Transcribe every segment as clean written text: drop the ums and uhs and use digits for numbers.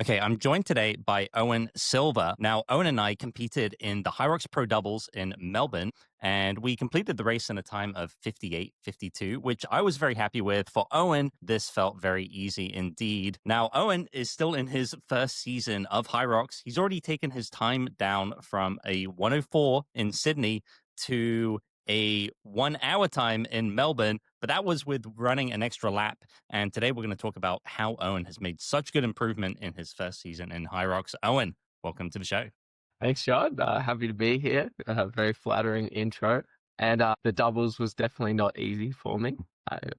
Okay, I'm joined today by Owen Silver. Now, Owen and I competed in the HYROX Pro Doubles in Melbourne, and we completed the race in a time of 58:52, which I was very happy with. For Owen, this felt very easy indeed. Now, Owen is still in his first season of HYROX. He's already taken his time down from a 104 in Sydney to a 1 hour time in Melbourne, but that was with running an extra lap. And today we're going to talk about how Owen has made such good improvement in his first season in HYROX. Owen, welcome to the show. Thanks, John. Happy to be here. Very flattering intro. And the doubles was definitely not easy for me.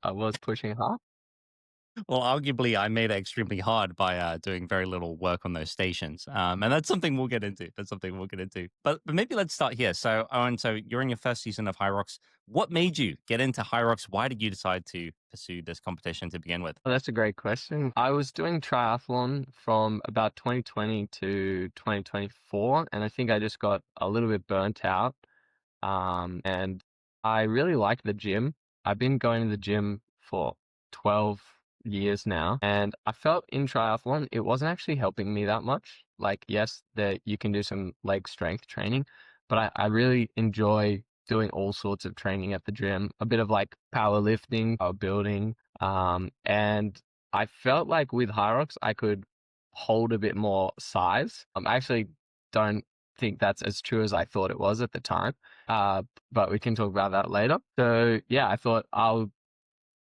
I was pushing hard. Well, arguably, I made it extremely hard by doing very little work on those stations. And that's something we'll get into. That's something we'll get into. But maybe let's start here. So, Owen, so you're in your first season of HYROX. What made you get into HYROX? Why did you decide to pursue this competition to begin with? Well, that's a great question. I was doing triathlon from about 2020 to 2024, and I think I just got a little bit burnt out. And I really like the gym. I've been going to the gym for 12 years now, and I felt in triathlon it wasn't actually helping me that much. Like, yes, that you can do some leg strength training, but I really enjoy doing all sorts of training at the gym, a bit of like powerlifting, power building. And I felt like with HYROX I could hold a bit more size. I actually don't think that's as true as I thought it was at the time. But we can talk about that later. So yeah, I thought I'll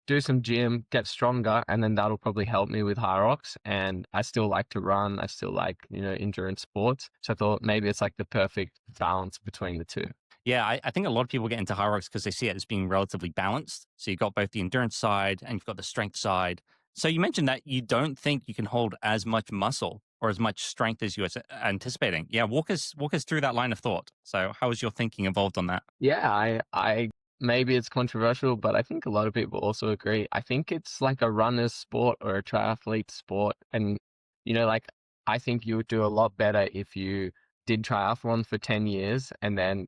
do some gym, get stronger, and then that'll probably help me with HYROX. And I still like to run. I still like, endurance sports. So I thought maybe it's like the perfect balance between the two. Yeah, I think a lot of people get into HYROX because they see it as being relatively balanced. So you've got both the endurance side and you've got the strength side. So you mentioned that you don't think you can hold as much muscle or as much strength as you were anticipating. Yeah, walk us through that line of thought. So how was your thinking evolved on that? Yeah, I maybe it's controversial, but I think a lot of people also agree. I think it's like a runner's sport or a triathlete sport. And, like I think you would do a lot better if you did triathlon for 10 years and then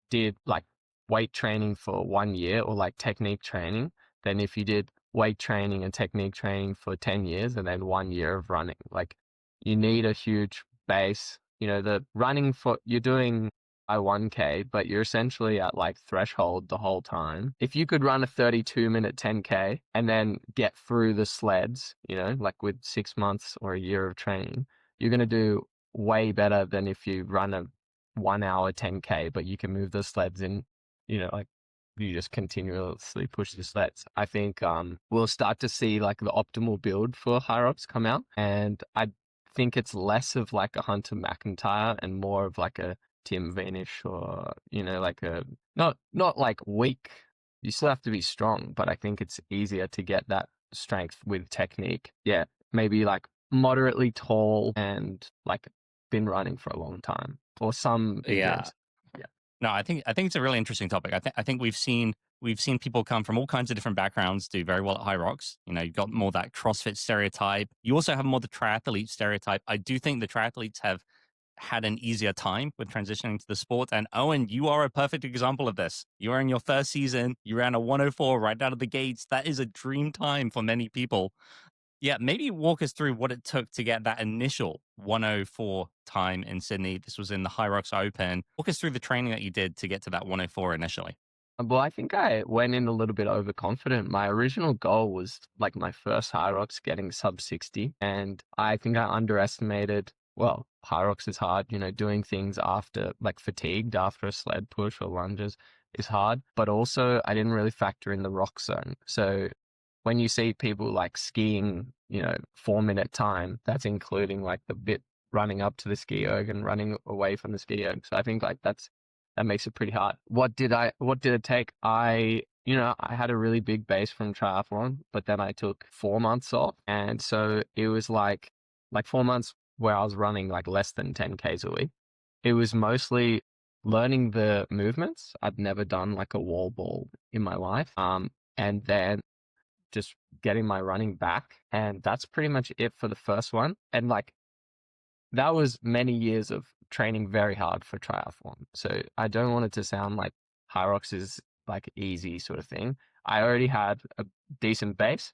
did like weight training for 1 year or like technique training than if you did weight training and technique training for 10 years and then 1 year of running. Like you need a huge base. The running for you're doing I 1K, but you're essentially at like threshold the whole time. If you could run a 32-minute 10K and then get through the sleds, like with 6 months or a year of training, you're going to do way better than if you run a 1 hour 10K, but you can move the sleds in, like you just continuously push the sleds. I think we'll start to see like the optimal build for HYROX come out. And I think it's less of like a Hunter McIntyre and more of like a Tim Vanish or, like a not like weak. You still have to be strong, but I think it's easier to get that strength with technique. Yeah, maybe like moderately tall and like been running for a long time or some Yeah. endurance. Yeah. No, I think it's a really interesting topic. I think we've seen people come from all kinds of different backgrounds do very well at HYROX. You've got more that CrossFit stereotype. You also have more the triathlete stereotype. I do think the triathletes have had an easier time with transitioning to the sport. And Owen, you are a perfect example of this. You are in your first season. You ran a 104 right out of the gates. That is a dream time for many people. Yeah, maybe walk us through what it took to get that initial 104 time in Sydney. This was in the HYROX Open. Walk us through the training that you did to get to that 104 initially. Well, I think I went in a little bit overconfident. My original goal was like my first HYROX getting sub 60. And I think I underestimated, well, HYROX is hard, doing things after like fatigued after a sled push or lunges is hard. But also I didn't really factor in the rock zone. So when you see people like skiing, 4 minute time, that's including like the bit running up to the ski erg and running away from the ski erg. So I think like that makes it pretty hard. What did it take? I had a really big base from triathlon, but then I took 4 months off. And so it was like 4 months where I was running like less than 10Ks a week. It was mostly learning the movements. I'd never done like a wall ball in my life. And then just getting my running back. And that's pretty much it for the first one. And like that was many years of training very hard for triathlon. So I don't want it to sound like HYROX is like easy sort of thing. I already had a decent base.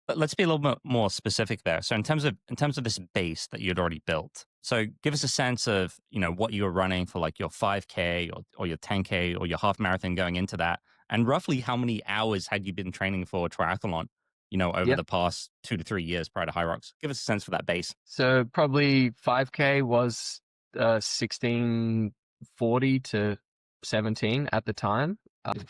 But let's be a little bit more specific there. So in terms of this base that you'd already built, so give us a sense of what you were running for like your 5K or your 10K or your half marathon going into that, and roughly how many hours had you been training for triathlon, over Yeah. the past 2 to 3 years prior to HYROX? Give us a sense for that base. So probably 5K was 1640 to 17 at the time.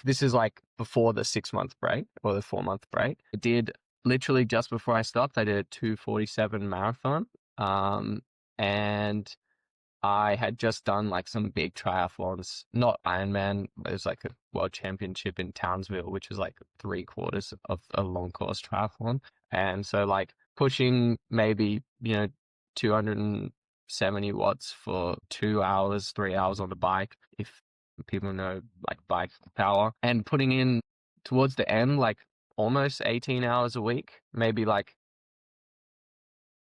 This is like before the 6 month break or the 4 month break. I did literally just before I stopped, I did a 2:47 marathon. And I had just done like some big triathlons, not Ironman. It was like a world championship in Townsville, which was like 3/4 of a long course triathlon. And so like pushing maybe, 270 watts for 2 hours, 3 hours on the bike, if people know like bike power, and putting in towards the end, like almost 18 hours a week, maybe like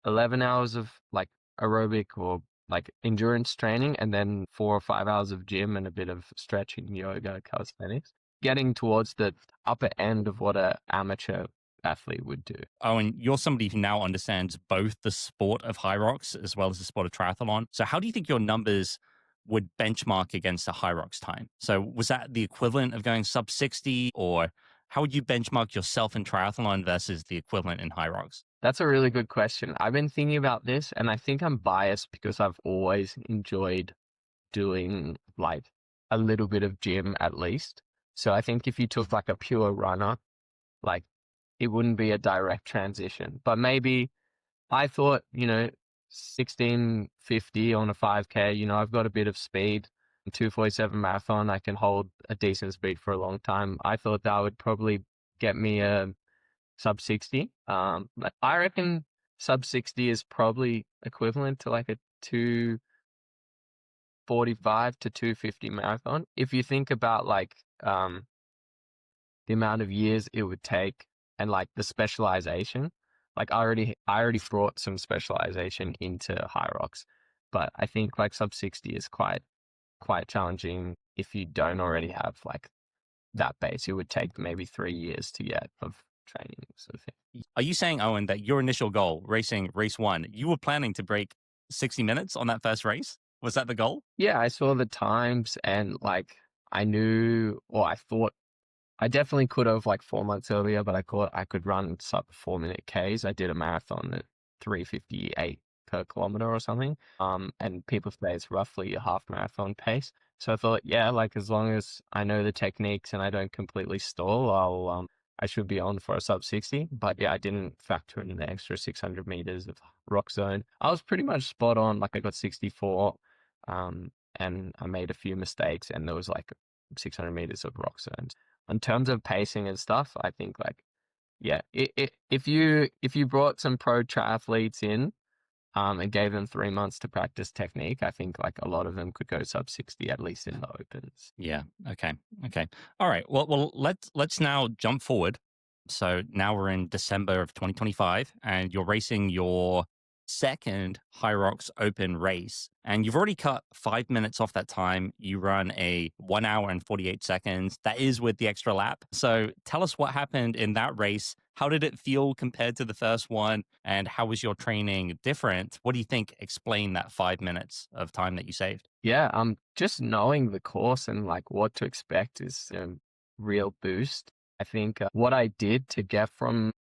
11 hours of like aerobic or like endurance training, and then 4 or 5 hours of gym and a bit of stretching, yoga, calisthenics, getting towards the upper end of what a amateur athlete would do. Oh, and you're somebody who now understands both the sport of HYROX as well as the sport of triathlon. So how do you think your numbers would benchmark against a HYROX time? So was that the equivalent of going sub 60, or how would you benchmark yourself in triathlon versus the equivalent in HYROX? That's a really good question. I've been thinking about this, and I think I'm biased because I've always enjoyed doing like a little bit of gym at least. So I think if you took like a pure runner, like it wouldn't be a direct transition. But maybe I thought, 1650 on a 5K, I've got a bit of speed. 2:47 marathon, I can hold a decent speed for a long time. I thought that would probably get me a sub 60. But I reckon sub 60 is probably equivalent to like a 2:45 to 2:50 marathon. If you think about like the amount of years it would take and like the specialization, like I already brought some specialization into HYROX, but I think like sub 60 is quite challenging if you don't already have like that base. It would take maybe 3 years to get of training sort of thing. Are you saying, Owen, that your initial goal, racing race one, you were planning to break 60 minutes on that first race? Was that the goal? Yeah, I saw the times and like I knew, or I thought I definitely could have like 4 months earlier, but I thought I could run sub 4 minute Ks. I did a marathon at 3:58 per kilometer or something. And people say it's roughly a half marathon pace. So I thought, yeah, like as long as I know the techniques and I don't completely stall, I should be on for a sub 60. But yeah, I didn't factor in the extra 600 meters of rock zone. I was pretty much spot on. Like I got 64, and I made a few mistakes, and there was like 600 meters of rock zones. In terms of pacing and stuff, I think like, yeah, if you brought some pro triathletes in, and gave them 3 months to practice technique, I think like a lot of them could go sub 60 at least in the opens. Yeah. Okay. Okay. All right. Well, let's now jump forward. So now we're in December of 2025, and you're racing your second HYROX Open race, and you've already cut 5 minutes off that time. You run a 1 hour and 48 seconds. That is with the extra lap. So tell us what happened in that race. How did it feel compared to the first one? And how was your training different? What do you think explained that 5 minutes of time that you saved? Yeah, just knowing the course and like what to expect is a real boost. I think what I did to get from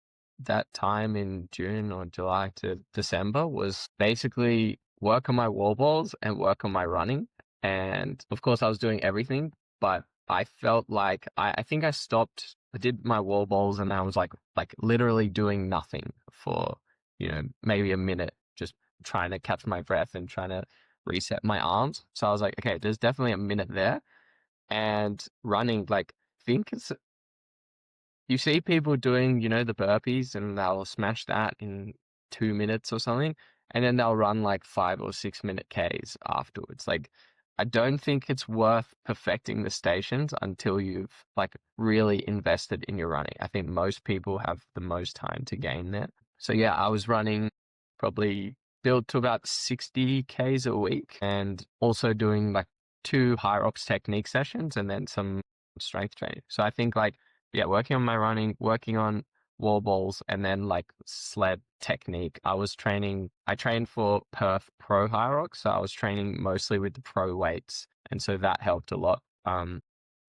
that time in June or July to December was basically work on my wall balls and work on my running. And of course, I was doing everything, but I felt like I think I stopped. I did my wall balls and I was like literally doing nothing for, maybe a minute, just trying to catch my breath and trying to reset my arms. So I was like, okay, there's definitely a minute there. And running, like, think it's, you see people doing, the burpees and they'll smash that in 2 minutes or something. And then they'll run like 5 or 6 minute Ks afterwards. Like, I don't think it's worth perfecting the stations until you've like really invested in your running. I think most people have the most time to gain there. So yeah, I was running probably built to about 60 Ks a week and also doing like 2 HYROX technique sessions and then some strength training. So I think like, yeah, working on my running, working on wall balls, and then like sled technique. I trained for Perth Pro HYROX, so I was training mostly with the pro weights. And so that helped a lot.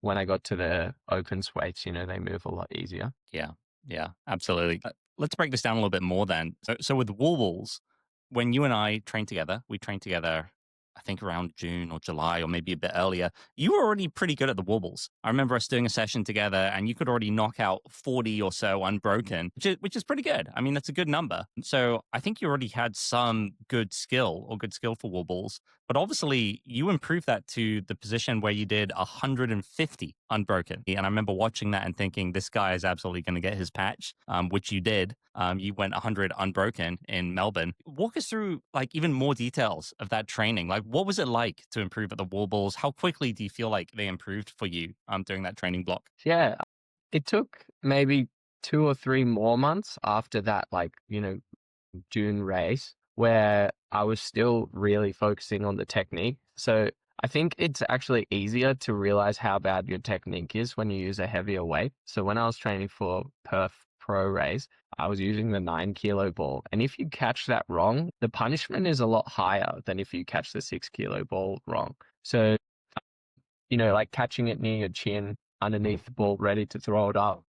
When I got to the opens weights, they move a lot easier. Yeah, yeah, absolutely. Let's break this down a little bit more then. So with wall balls, when you and I trained together, we trained together, I think around June or July or maybe a bit earlier. You were already pretty good at the wobbles. I remember us doing a session together and you could already knock out 40 or so unbroken, which is pretty good. I mean, that's a good number. So I think you already had some good skill for wobbles. But obviously, you improved that to the position where you did 150 unbroken. And I remember watching that and thinking, this guy is absolutely going to get his patch, which you did. You went 100 unbroken in Melbourne. Walk us through like even more details of that training. Like, what was it like to improve at the wall balls? How quickly do you feel like they improved for you during that training block? Yeah, it took maybe 2 or 3 more months after that, like, June race where I was still really focusing on the technique. So I think it's actually easier to realize how bad your technique is when you use a heavier weight. So when I was training for Perth Pro race, I was using the 9 kilo ball. And if you catch that wrong, the punishment is a lot higher than if you catch the 6 kilo ball wrong. So, like catching it near your chin, underneath the ball, ready to throw it up,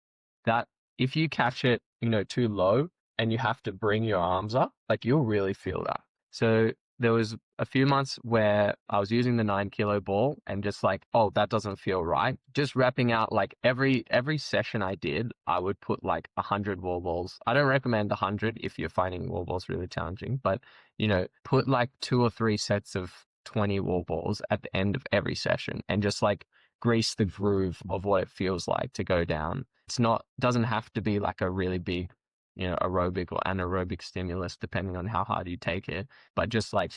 that if you catch it, too low and you have to bring your arms up, like you'll really feel that. So there was a few months where I was using the 9 kilo ball and just like, oh, that doesn't feel right. Just wrapping out like every session I did, I would put like 100 wall balls. I don't recommend 100 if you're finding wall balls really challenging, but put like 2 or 3 sets of 20 wall balls at the end of every session and just like grease the groove of what it feels like to go down. Doesn't have to be like a really big, aerobic or anaerobic stimulus, depending on how hard you take it, but just like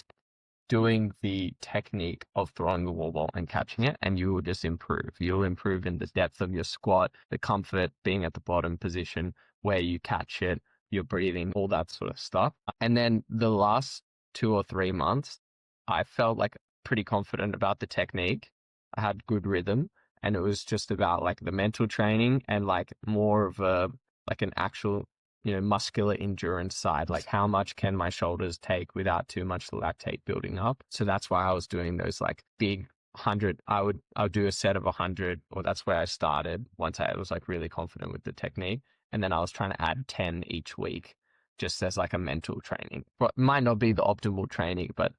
doing the technique of throwing the wall ball and catching it, and you will just improve. You'll improve in the depth of your squat, the comfort being at the bottom position where you catch it, your breathing, all that sort of stuff. And then the last 2 or 3 months, I felt like pretty confident about the technique. I had good rhythm, and it was just about like the mental training and like more of an actual muscular endurance side, like how much can my shoulders take without too much lactate building up. So that's why I was doing those like big 100. I would do a set of 100, or that's where I started once I was like really confident with the technique. And then I was trying to add 10 each week just as like a mental training. But it might not be the optimal training, but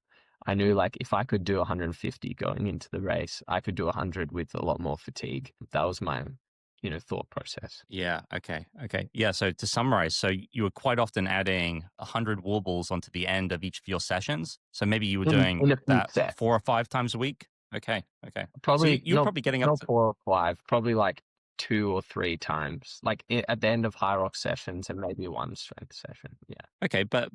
I knew like if I could do 150 going into the race, I could do 100 with a lot more fatigue. That was my thought process. Yeah. Okay. Okay. Yeah. So to summarize, so you were quite often adding 100 warbles onto the end of each of your sessions. So maybe you were doing In a few that sets. 4 or 5 times a week. Okay. Okay. So Probably you're probably getting up not to, 4 or 5, probably like 2 or 3 times, like at the end of HYROX sessions and maybe one strength session. Yeah. okay. But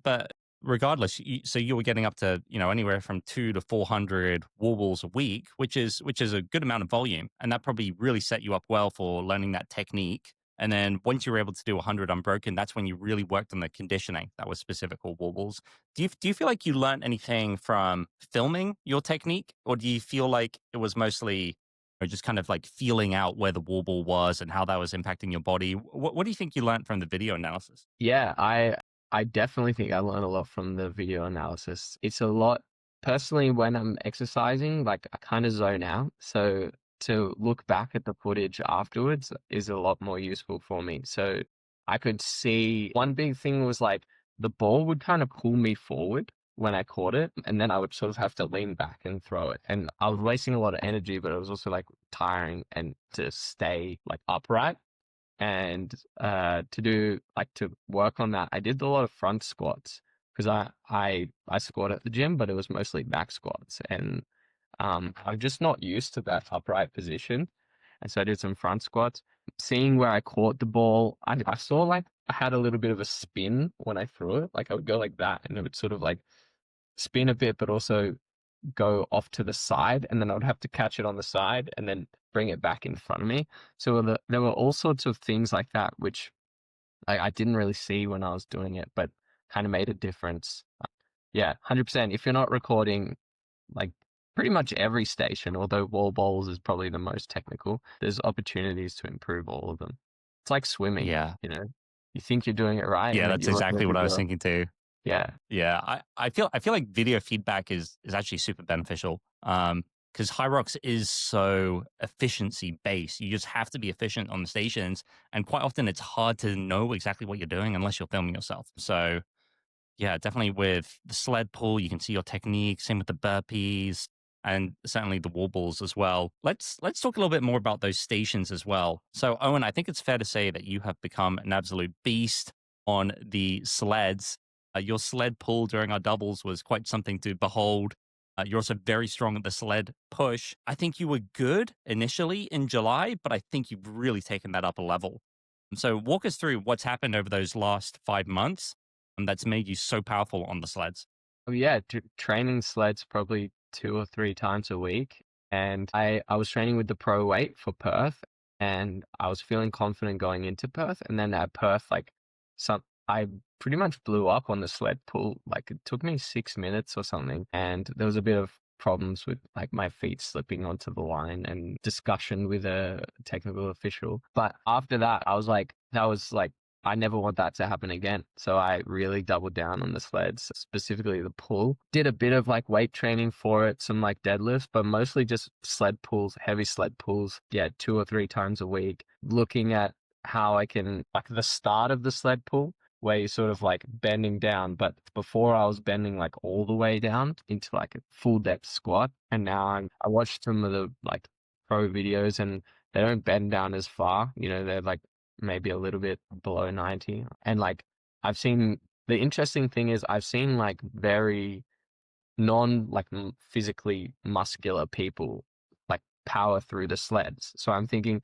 regardless, so you were getting up to, anywhere from 2 to 400 warbles a week, which is a good amount of volume. And that probably really set you up well for learning that technique. And then once you were able to do 100 unbroken, that's when you really worked on the conditioning that was specific for wobbles. Do you feel like you learned anything from filming your technique, or do you feel like it was mostly just kind of like feeling out where the wobble was and how that was impacting your body? What do you think you learned from the video analysis? Yeah, I definitely think I learned a lot from the video analysis. It's a lot personally when I'm exercising, like I kind of zone out. So to look back at the footage afterwards is a lot more useful for me. So I could see one big thing was like the ball would kind of pull me forward when I caught it, and then I would sort of have to lean back and throw it. And I was wasting a lot of energy, but it was also like tiring and to stay like upright. And to work on that, I did a lot of front squats because I squat at the gym, but it was mostly back squats, and I'm just not used to that upright position. And so I did some front squats. Seeing where I caught the ball, I saw like I had a little bit of a spin when I threw it. Like I would go like that, and it would sort of like spin a bit, but also go off to the side, and then I would have to catch it on the side and then bring it back in front of me. So there were all sorts of things like that, which I didn't really see when I was doing it, but kind of made a difference. Yeah, 100%. If you're not recording like pretty much every station, although wall bowls is probably the most technical, there's opportunities to improve all of them. It's like swimming, Yeah. you know? you think you're doing it right, and Yeah, then that's you look at exactly the what I was video. thinking too. Yeah. Yeah, I feel like video feedback is actually super beneficial. Because HYROX is so efficiency based. You just have to be efficient on the stations, and quite often it's hard to know exactly what you're doing unless you're filming yourself. So yeah, definitely with the sled pull, you can see your technique. Same with the burpees and certainly the wobbles as well. Let's talk a little bit more about those stations as well. So Owen, I think it's fair to say that you have become an absolute beast on the sleds. Your sled pull during our doubles was quite something to behold. You're also very strong at the sled push. I think you were good initially in July, but I think you've really taken that up a level. So walk us through what's happened over those last 5 months that's made you so powerful on the sleds. Oh yeah, training sleds probably 2 or 3 times a week, and I was training with the pro weight for Perth, and I was feeling confident going into Perth, and then at Perth, like I pretty much blew up on the sled pull. Like it took me 6 minutes or something, and there was a bit of problems with like my feet slipping onto the line and discussion with a technical official. But after that, that was like I never want that to happen again. So I really doubled down on the sleds, specifically the pull. Did a bit of like weight training for it, some like deadlifts, but mostly just sled pulls, heavy sled pulls. Yeah, 2 or 3 times a week. Looking at how I can, like the start of the sled pull, where you're sort of like bending down. But before I was bending like all the way down into like a full depth squat. And now I watched some of the like pro videos and they don't bend down as far. You know, they're like maybe a little bit below 90. And like I've seen the interesting thing is I've seen like very non like physically muscular people like power through the sleds. So I'm thinking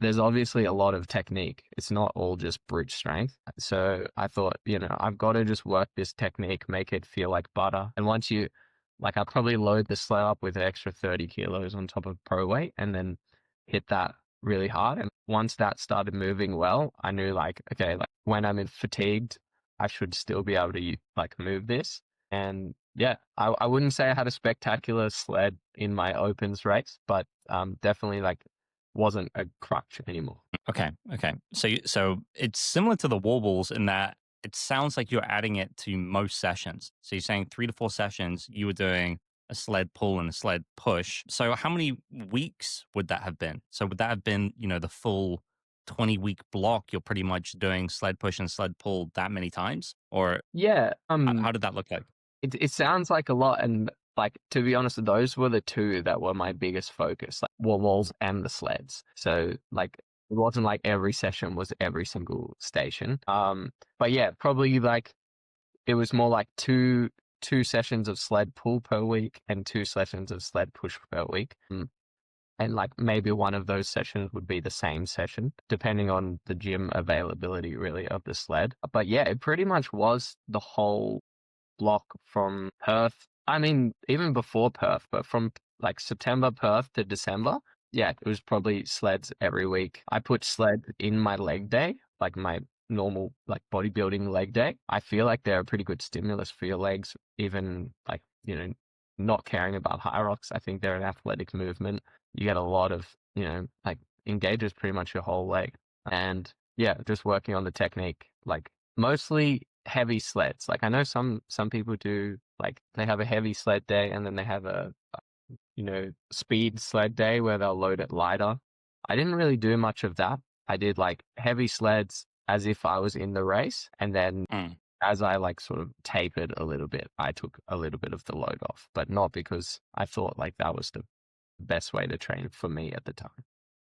there's obviously a lot of technique. It's not all just brute strength. So I thought, I've got to just work this technique, make it feel like butter. And once I'll probably load the sled up with an extra 30 kilos on top of pro weight and then hit that really hard. And once that started moving well, I knew like, okay, like when I'm fatigued, I should still be able to like move this. And yeah, I wouldn't say I had a spectacular sled in my opens race, but definitely like wasn't a crutch anymore. Okay, okay. So it's similar to the wobbles in that it sounds like you're adding it to most sessions. So you're saying 3 to 4 sessions, you were doing a sled pull and a sled push. So how many weeks would that have been? So would that have been, the full 20-week block? You're pretty much doing sled push and sled pull that many times, or Yeah, how did that look like? it sounds like a lot, and like to be honest, those were the two that were my biggest focus, like wall walls and the sleds. So like it wasn't like every session was every single station. But yeah, probably like it was more like two sessions of sled pull per week and 2 sessions of sled push per week. And like maybe one of those sessions would be the same session, depending on the gym availability, really, of the sled. But yeah, it pretty much was the whole block from Perth. I mean, even before Perth, but from like September Perth to December, yeah, it was probably sleds every week. I put sled in my leg day, like my normal like bodybuilding leg day. I feel like they're a pretty good stimulus for your legs, even like, not caring about HYROX. I think they're an athletic movement. You get a lot of, like engages pretty much your whole leg. And yeah, just working on the technique, like mostly heavy sleds. Like I know some people do like they have a heavy sled day and then they have a speed sled day where they'll load it lighter. I didn't really do much of that. I did like heavy sleds as if I was in the race, and then as I like sort of tapered a little bit, I took a little bit of the load off, but not because I thought like that was the best way to train for me at the time.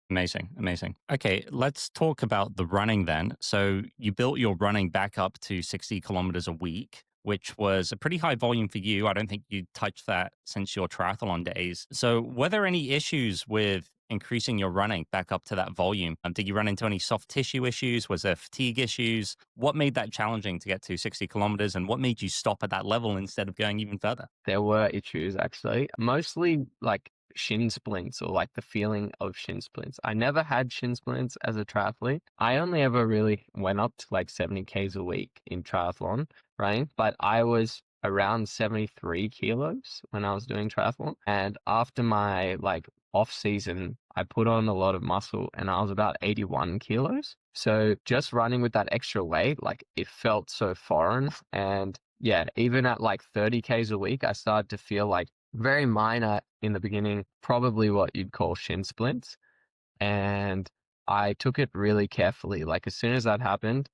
Amazing, amazing. Okay, let's talk about the running then. So you built your running back up to 60 kilometers a week, which was a pretty high volume for you. I don't think you touched that since your triathlon days. So were there any issues with increasing your running back up to that volume? Did you run into any soft tissue issues? Was there fatigue issues? What made that challenging to get to 60 kilometers, and what made you stop at that level instead of going even further? There were issues actually, mostly like shin splints or like the feeling of shin splints. I never had shin splints as a triathlete. I only ever really went up to like 70 Ks a week in triathlon, right? But I was around 73 kilos when I was doing triathlon. And after my like off season, I put on a lot of muscle and I was about 81 kilos. So just running with that extra weight, like it felt so foreign. And yeah, even at like 30 Ks a week, I started to feel like very minor in the beginning, probably what you'd call shin splints. And I took it really carefully. Like as soon as that happened,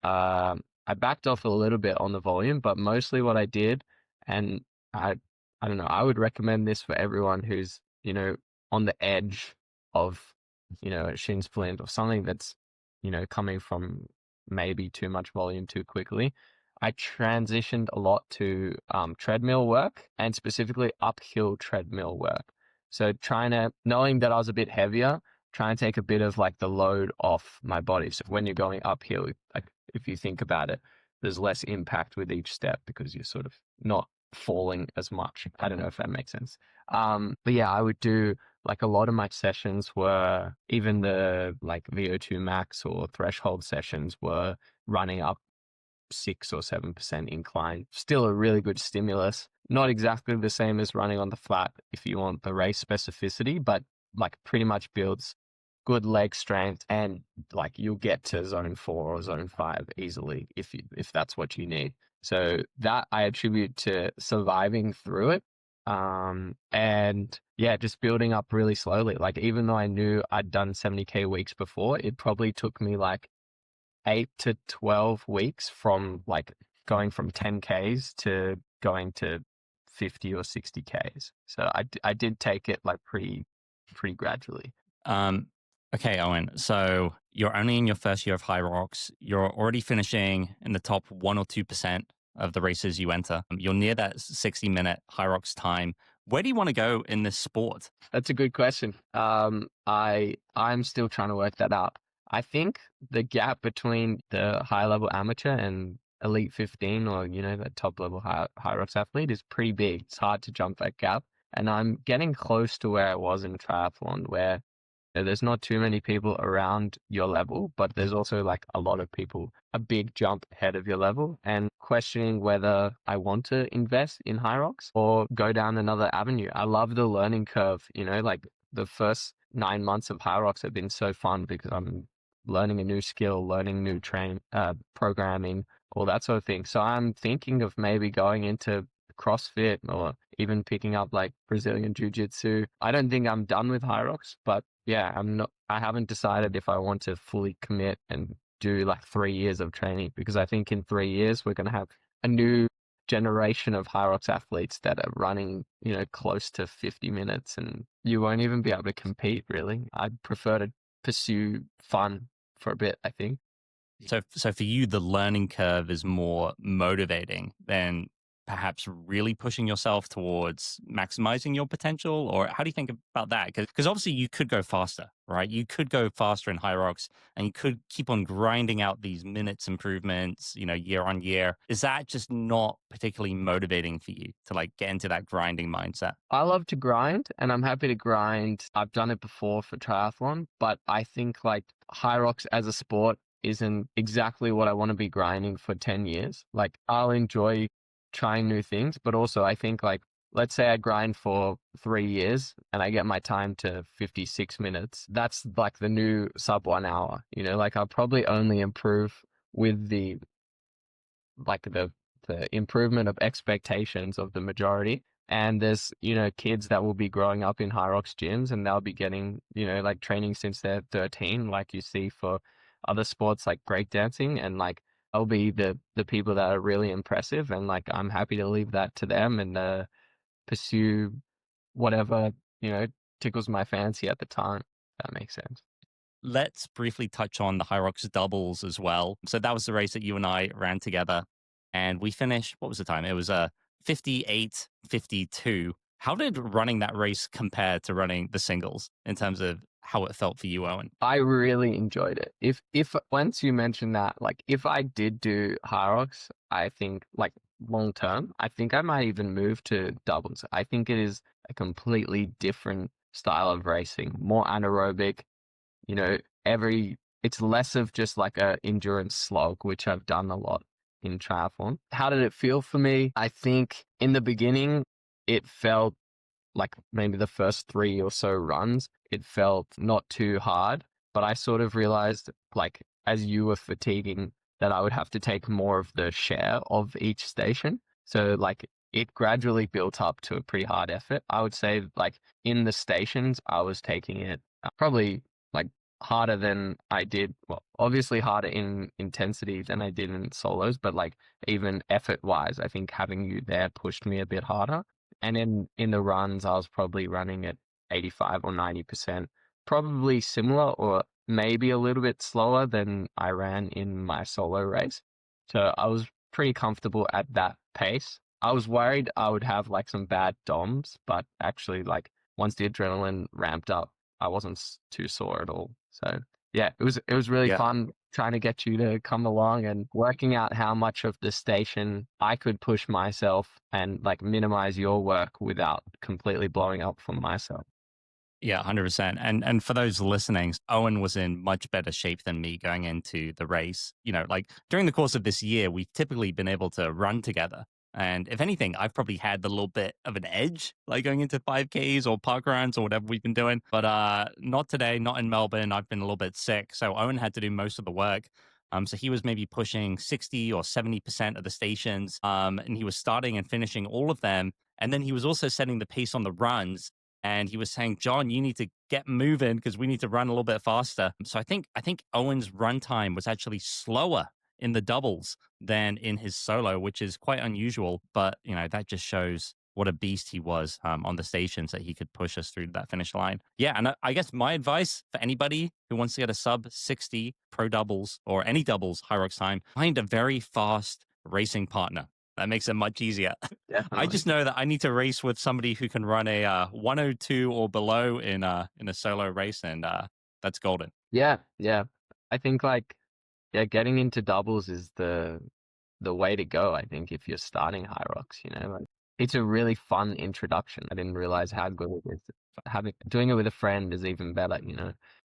I backed off a little bit on the volume, but mostly what I did, and I, I don't know, I would recommend this for everyone who's, on the edge of, a shin splint or something that's, coming from maybe too much volume too quickly. I transitioned a lot to treadmill work and specifically uphill treadmill work. So knowing that I was a bit heavier, try and take a bit of like the load off my body. So when you're going uphill, like if you think about it, there's less impact with each step because you're sort of not falling as much. I don't know if that makes sense. But yeah, I would do like a lot of my sessions were even the like VO2 max or threshold sessions were running up 6 or 7% incline. Still a really good stimulus. Not exactly the same as running on the flat if you want the race specificity, but like pretty much builds good leg strength and like you'll get to zone 4 or zone 5 easily if that's what you need. So that I attribute to surviving through it. And yeah, just building up really slowly. Like even though I knew I'd done 70K weeks before, it probably took me like 8 to 12 weeks from like going from 10Ks to going to 50 or 60Ks. So I did take it like pretty gradually. Um, okay, Owen. So you're only in your first year of HYROX. You're already finishing in the top 1 or 2% of the races you enter. You're near that 60-minute HYROX time. Where do you want to go in this sport? That's a good question. I'm still trying to work that out. I think the gap between the high level amateur and elite 15 or, the top level HYROX athlete is pretty big. It's hard to jump that gap. And I'm getting close to where I was in triathlon, where there's not too many people around your level, but there's also like a lot of people a big jump ahead of your level and questioning whether I want to invest in HYROX or go down another avenue. I love the learning curve, like the first 9 months of HYROX have been so fun because I'm learning a new skill, learning new programming, all that sort of thing. So I'm thinking of maybe going into CrossFit or even picking up like Brazilian Jiu-Jitsu. I don't think I'm done with HYROX, but yeah, I haven't decided if I want to fully commit and do like 3 years of training because I think in 3 years we're going to have a new generation of HYROX athletes that are running, close to 50 minutes and you won't even be able to compete really. I'd prefer to pursue fun for a bit, I think. So for you, the learning curve is more motivating than perhaps really pushing yourself towards maximizing your potential? Or how do you think about that? Because obviously you could go faster, right? You could go faster in HYROX and you could keep on grinding out these minutes improvements, year on year. Is that just not particularly motivating for you to like get into that grinding mindset? I love to grind and I'm happy to grind. I've done it before for triathlon, but I think like HYROX as a sport isn't exactly what I want to be grinding for 10 years. Like I'll enjoy trying new things, but also I think like, let's say I grind for 3 years and I get my time to 56 minutes. That's like the new sub 1 hour, like I'll probably only improve with the improvement of expectations of the majority. And there's, kids that will be growing up in HYROX gyms and they'll be getting, like training since they're 13, like you see for other sports like breakdancing. And like, I'll be the people that are really impressive. And like, I'm happy to leave that to them and pursue whatever, tickles my fancy at the time. If that makes sense. Let's briefly touch on the HYROX doubles as well. So that was the race that you and I ran together and we finished, what was the time? It was a 58:52. How did running that race compare to running the singles in terms of how it felt for you, Owen? I really enjoyed it. If once you mentioned that, like if I did do HYROX, I think like long term, I think I might even move to doubles. I think it is a completely different style of racing, more anaerobic, it's less of just like a endurance slog, which I've done a lot. in triathlon. How did it feel for me? I think in the beginning, it felt like maybe the first 3 or so runs, it felt not too hard, but I sort of realized, like, as you were fatiguing, that I would have to take more of the share of each station. So, like, it gradually built up to a pretty hard effort. I would say, like, in the stations, I was taking it probably like harder than I did. Well, obviously harder in intensity than I did in solos, but like even effort wise, I think having you there pushed me a bit harder. And in the runs, I was probably running at 85 or 90%, probably similar or maybe a little bit slower than I ran in my solo race. So I was pretty comfortable at that pace. I was worried I would have like some bad DOMs, but actually, like once the adrenaline ramped up, I wasn't too sore at all. So yeah, it was really Yeah. fun trying to get you to come along and working out how much of the station I could push myself and like minimize your work without completely blowing up for myself. Yeah, 100%. And for those listening, Owen was in much better shape than me going into the race. Like during the course of this year, we've typically been able to run together. And if anything, I've probably had the little bit of an edge, like going into 5Ks or park runs or whatever we've been doing. But not today, not in Melbourne. I've been a little bit sick. So Owen had to do most of the work. So he was maybe pushing 60 or 70% of the stations. And he was starting and finishing all of them. And then he was also setting the pace on the runs, and he was saying, "John, you need to get moving because we need to run a little bit faster." So I think Owen's run time was actually slower in the doubles than in his solo, which is quite unusual. But that just shows what a beast he was on the stations, that he could push us through that finish line. Yeah, and I guess my advice for anybody who wants to get a sub 60 pro doubles or any doubles HYROX time, find a very fast racing partner. That makes it much easier. I Definitely. just know that I need to race with somebody who can run a 102 or below in a solo race, and that's golden. Yeah, yeah. I think like yeah, getting into doubles is the way to go, I think, if you're starting HYROX, like it's a really fun introduction. I didn't realize how good it is. Doing it with a friend is even better.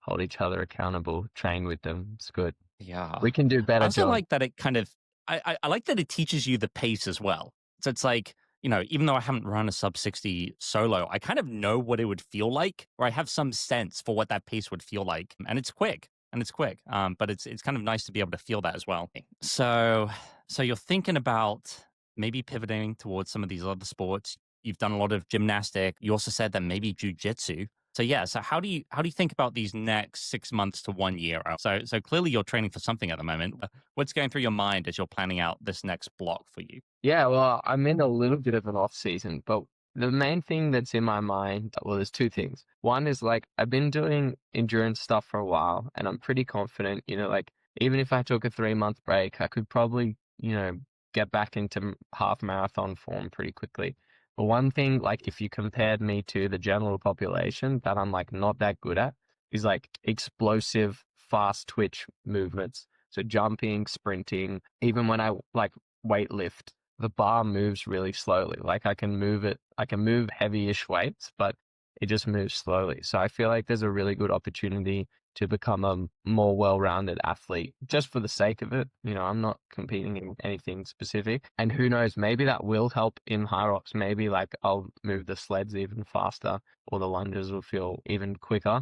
Hold each other accountable, train with them. It's good. Yeah. We can do I better, also John. like that it kind of, I like that it teaches you the pace as well. So it's like, even though I haven't run a sub 60 solo, I kind of know what it would feel like, or I have some sense for what that pace would feel like. And it's quick. And it's quick. But it's kind of nice to be able to feel that as well. So you're thinking about maybe pivoting towards some of these other sports. You've done a lot of gymnastic. You also said that maybe jujitsu. So yeah, so how do you think about these next 6 months to 1 year? So clearly you're training for something at the moment. What's going through your mind as you're planning out this next block for you? Yeah, well, I'm in a little bit of an off season, but the main thing that's in my mind, well, there's two things. One is like I've been doing endurance stuff for a while, and I'm pretty confident, like even if I took a 3 month break, I could probably, get back into half marathon form pretty quickly. But one thing, like if you compared me to the general population that I'm like not that good at, is like explosive, fast twitch movements. So jumping, sprinting, even when I like weightlift, the bar moves really slowly. Like I can move it, I can move heavy-ish weights, but it just moves slowly. So I feel like there's a really good opportunity to become a more well-rounded athlete just for the sake of it. I'm not competing in anything specific. And who knows, maybe that will help in HYROX. Maybe like I'll move the sleds even faster or the lunges will feel even quicker.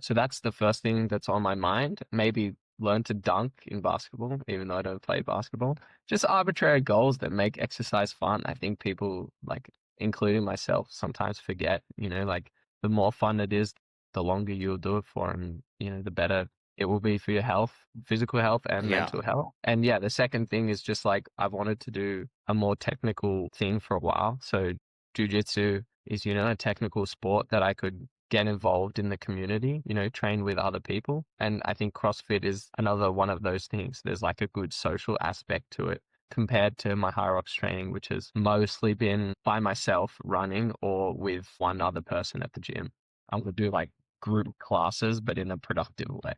So that's the first thing that's on my mind. Maybe learn to dunk in basketball, even though I don't play basketball. Just arbitrary goals that make exercise fun. I think people, like, including myself, sometimes forget, like the more fun it is, the longer you'll do it for, and, the better it will be for your health, physical health and Yeah. mental health. And yeah, the second thing is just like I've wanted to do a more technical thing for a while. So jujitsu is, a technical sport that I could get involved in the community, train with other people. And I think CrossFit is another one of those things. There's like a good social aspect to it compared to my HYROX training, which has mostly been by myself running or with one other person at the gym. I'm going to do like group classes, but in a productive way.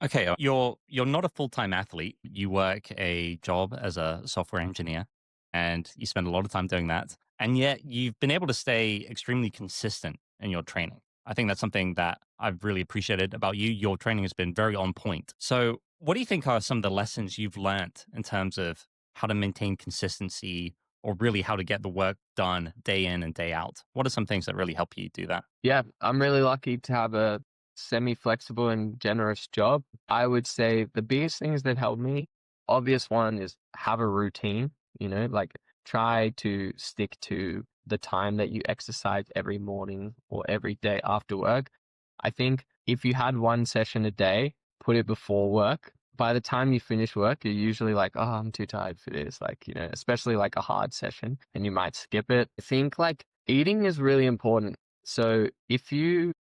Okay, you're not a full-time athlete. You work a job as a software engineer, and you spend a lot of time doing that. And yet you've been able to stay extremely consistent in your training. I think that's something that I've really appreciated about you. Your training has been very on point. So What do you think are some of the lessons you've learned in terms of how to maintain consistency or really how to get the work done day in and day out? What are some things that really help you do that? Yeah, I'm really lucky to have a semi-flexible and generous job. I would say the biggest things that help me, obvious one is have a routine, like try to stick to the time that you exercise every morning or every day after work. I think if you had one session a day, put it before work. By the time you finish work, you're usually like, oh, I'm too tired for this. Like, especially like a hard session and you might skip it. I think like eating is really important. So if you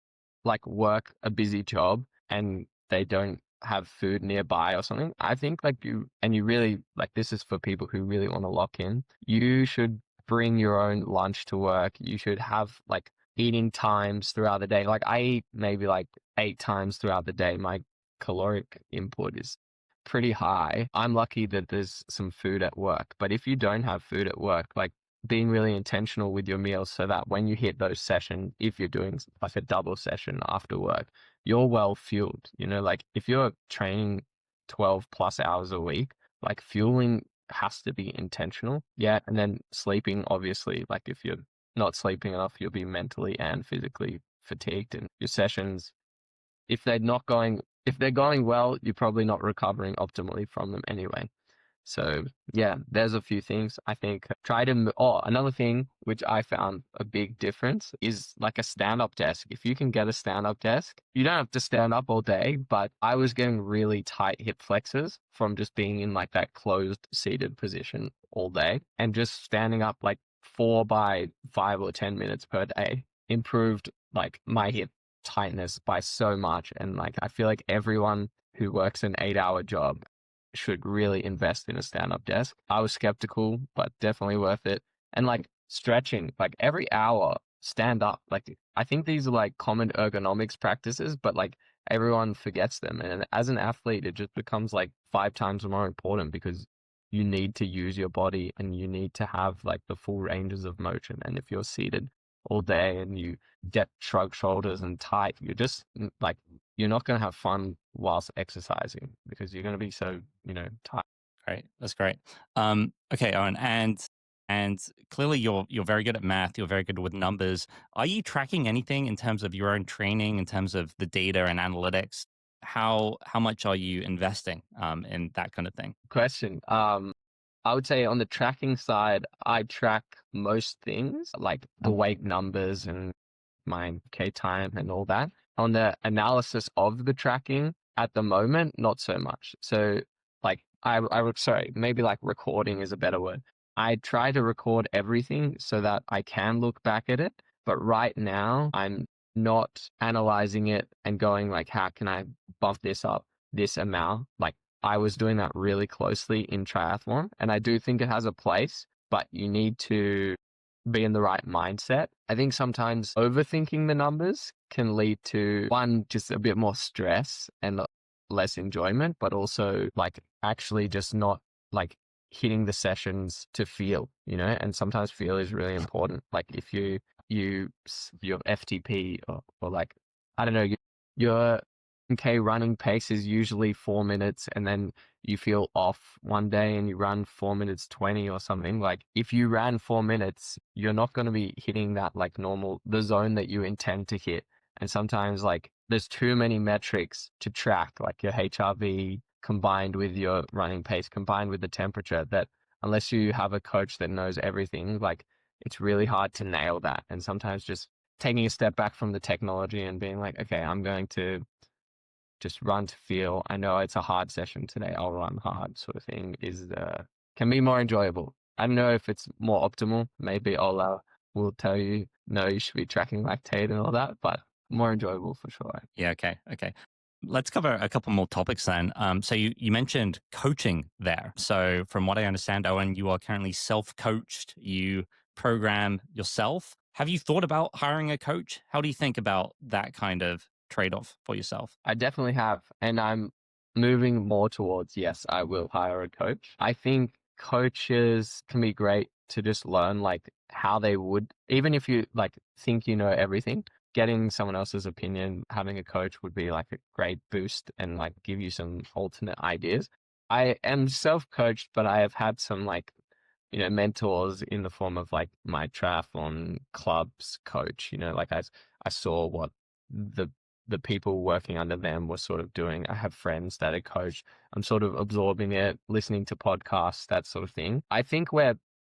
like work a busy job and they don't have food nearby or something, I think like you really like this is for people who really want to lock in. You should bring your own lunch to work. You should have like eating times throughout the day. Like I eat maybe like 8 times throughout the day. My caloric input is pretty high. I'm lucky that there's some food at work, but if you don't have food at work, like being really intentional with your meals so that when you hit those sessions, if you're doing like a double session after work, you're well fueled. Like if you're training 12 plus hours a week, like fueling has to be intentional. Yeah. And then sleeping, obviously, like if you're not sleeping enough, you'll be mentally and physically fatigued. And your sessions, if they're going well, you're probably not recovering optimally from them anyway. So yeah, there's a few things I think another thing which I found a big difference is like a stand-up desk. If you can get a stand-up desk, you don't have to stand up all day, but I was getting really tight hip flexors from just being in like that closed seated position all day, and just standing up like 4 by 5 or 10 minutes per day improved like my hip tightness by so much. And like I feel like everyone who works an 8-hour job should really invest in a stand-up desk. I was skeptical, but definitely worth it. And like stretching, like every hour, stand up. Like I think these are like common ergonomics practices, but like everyone forgets them. And as an athlete, it just becomes like 5 times more important because you need to use your body and you need to have like the full ranges of motion. And if you're seated all day and you get shrug shoulders and tight, you're just like you're not going to have fun whilst exercising because you're going to be so, tired. Great. That's great. Okay, Owen, and clearly you're very good at math. You're very good with numbers. Are you tracking anything in terms of your own training, in terms of the data and analytics? How much are you investing in that kind of thing? Question. I would say on the tracking side, I track most things like the weight numbers and my K time and all that. On the analysis of the tracking at the moment, not so much. So like sorry, maybe like recording is a better word. I try to record everything so that I can look back at it. But right now I'm not analyzing it and going like, how can I bump this up this amount? Like I was doing that really closely in triathlon, and I do think it has a place, but you need to be in the right mindset. I think sometimes overthinking the numbers can lead to one, just a bit more stress and less enjoyment, but also like actually just not like hitting the sessions to feel, and sometimes feel is really important. Like if your FTP or like, I don't know, your K running pace is usually 4 minutes, and then you feel off one day and you run 4 minutes 20 or something. Like if you ran 4 minutes, you're not going to be hitting that like the zone that you intend to hit. And sometimes like there's too many metrics to track, like your HRV combined with your running pace, combined with the temperature, that unless you have a coach that knows everything, like it's really hard to nail that. And sometimes just taking a step back from the technology and being like, okay, I'm going to just run to feel. I know it's a hard session today. I'll run hard, sort of thing, can be more enjoyable. I don't know if it's more optimal. Maybe Ola will tell you, no, you should be tracking lactate and all that, but more enjoyable for sure. Yeah. Okay. Let's cover a couple more topics then. So you mentioned coaching there. So from what I understand, Owen, you are currently self-coached. You program yourself. Have you thought about hiring a coach? How do you think about that kind of trade-off for yourself? I definitely have, and I'm moving more towards, yes, I will hire a coach. I think coaches can be great to just learn like how they would, even if you like think you know everything, getting someone else's opinion, having a coach would be like a great boost and like give you some alternate ideas. I am self-coached, but I have had some like, mentors in the form of like my triathlon club's coach, like I saw what the the people working under them were sort of doing. I have friends that are coached. I'm sort of absorbing it, listening to podcasts, that sort of thing. I think where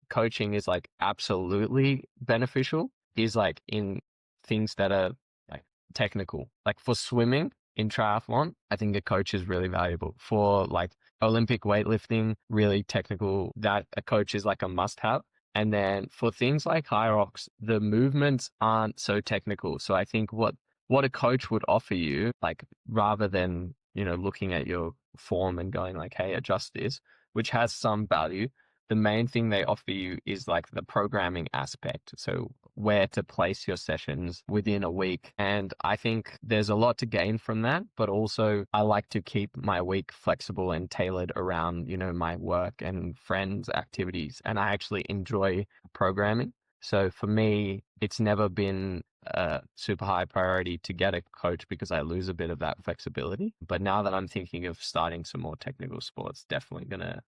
coaching is like absolutely beneficial is like in things that are like technical. Like for swimming in triathlon, I think a coach is really valuable. For like Olympic weightlifting, really technical, that a coach is like a must have. And then for things like HYROX, the movements aren't so technical. So I think what a coach would offer you, like rather than, looking at your form and going like, hey, adjust this, which has some value, the main thing they offer you is like the programming aspect. So where to place your sessions within a week. And I think there's a lot to gain from that, but also I like to keep my week flexible and tailored around, my work and friends' activities. And I actually enjoy programming. So for me, it's never been a super high priority to get a coach because I lose a bit of that flexibility. But now that I'm thinking of starting some more technical sports, definitely gonna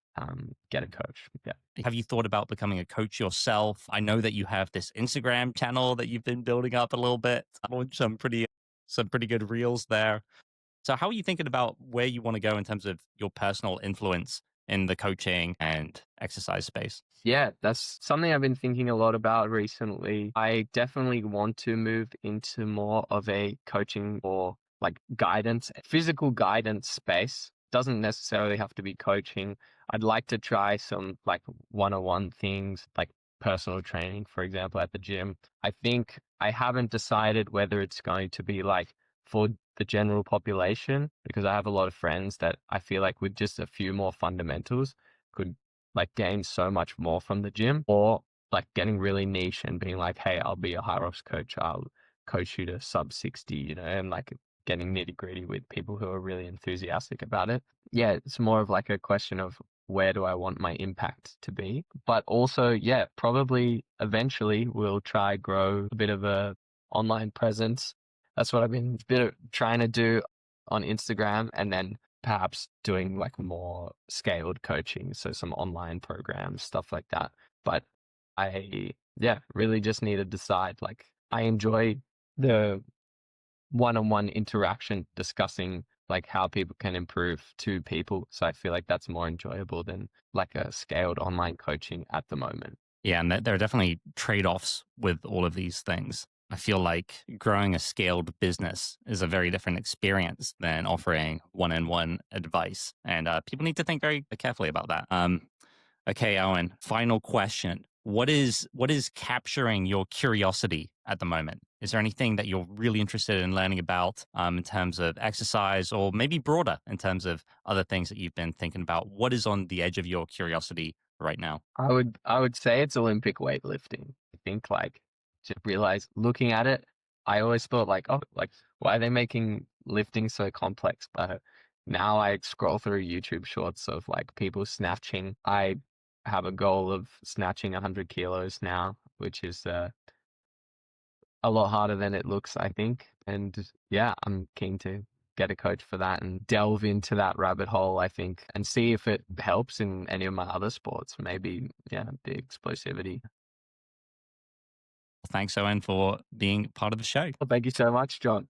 get a coach. Yeah. Have you thought about becoming a coach yourself? I know that you have this Instagram channel that you've been building up a little bit. I watched some pretty good reels there. So how are you thinking about where you want to go in terms of your personal influence in the coaching and exercise space? Yeah, that's something I've been thinking a lot about recently. I definitely want to move into more of a coaching or like guidance, physical guidance space. Doesn't necessarily have to be coaching. I'd like to try some like one-on-one things, like personal training, for example, at the gym. I think I haven't decided whether it's going to be like for the general population, because I have a lot of friends that I feel like with just a few more fundamentals could like gain so much more from the gym, or like getting really niche and being like, hey, I'll be a HYROX coach. I'll coach you to sub 60, and like getting nitty gritty with people who are really enthusiastic about it. Yeah, it's more of like a question of where do I want my impact to be? But also, yeah, probably eventually we'll try grow a bit of a online presence. That's what I've been trying to do on Instagram, and then perhaps doing like more scaled coaching, so some online programs, stuff like that. But yeah, really just need to decide. Like, I enjoy the one-on-one interaction discussing like how people can improve to people. So I feel like that's more enjoyable than like a scaled online coaching at the moment. Yeah, and there are definitely trade-offs with all of these things. I feel like growing a scaled business is a very different experience than offering one-on-one advice, and people need to think very carefully about that. Okay, Owen, final question. What is capturing your curiosity at the moment? Is there anything that you're really interested in learning about in terms of exercise, or maybe broader in terms of other things that you've been thinking about? What is on the edge of your curiosity right now? I would say it's Olympic weightlifting. I think like just realize looking at it, I always thought like, oh, like why are they making lifting so complex? But now I scroll through YouTube shorts of like people snatching. I have a goal of snatching 100 kilos now, which is a lot harder than it looks, I think. And yeah, I'm keen to get a coach for that and delve into that rabbit hole, I think, and see if it helps in any of my other sports. Maybe, yeah, the explosivity. Thanks, Owen, for being part of the show. Well, thank you so much, John.